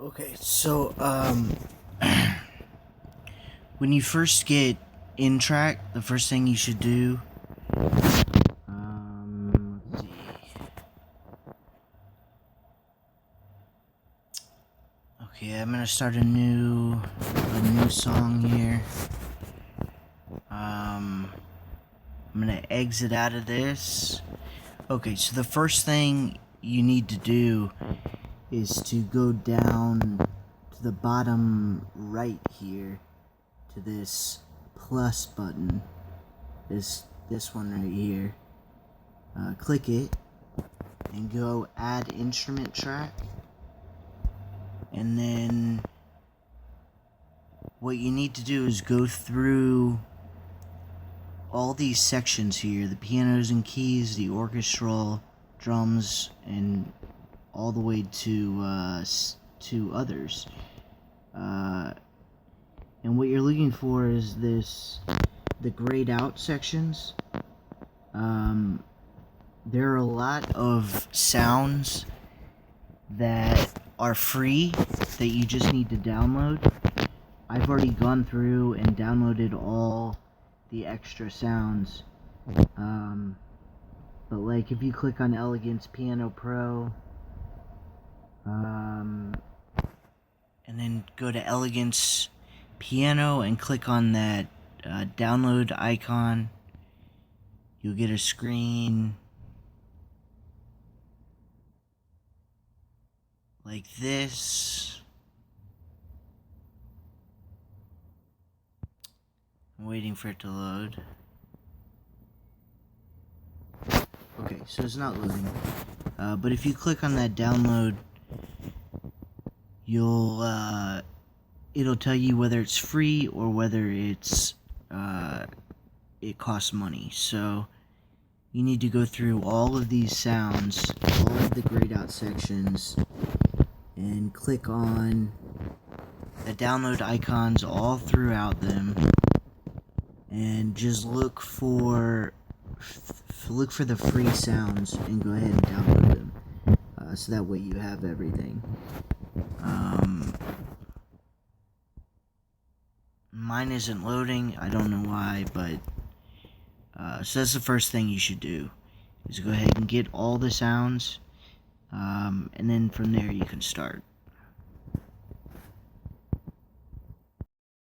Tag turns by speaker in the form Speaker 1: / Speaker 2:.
Speaker 1: Okay, so when you first get in track, the first thing you should do, let's see. Okay, I'm gonna start a new song here. I'm gonna exit out of this. Okay, so the first thing you need to do is to go down to the bottom right here to this plus button. This one right here. Click it and go add instrument track. And then what you need to do is go through all these sections here, the pianos and keys, the orchestral, drums, and all the way to others. And what you're looking for is the grayed out sections. There are a lot of sounds that are free that you just need to download. I've already gone through and downloaded all the extra sounds. But like if you click on Elegance Piano Pro, and then go to Elegance Piano and click on that download icon, you'll get a screen like this. I'm waiting for it to load. Okay, so it's not loading. But if you click on that download, it'll tell you whether it's free or whether it costs money. So you need to go through all of these sounds, all of the grayed out sections, and click on the download icons all throughout them, and just look for the free sounds and go ahead and download them, so that way you have everything. Mine isn't loading, I don't know why, but so that's the first thing you should do, is go ahead and get all the sounds, and then from there you can start.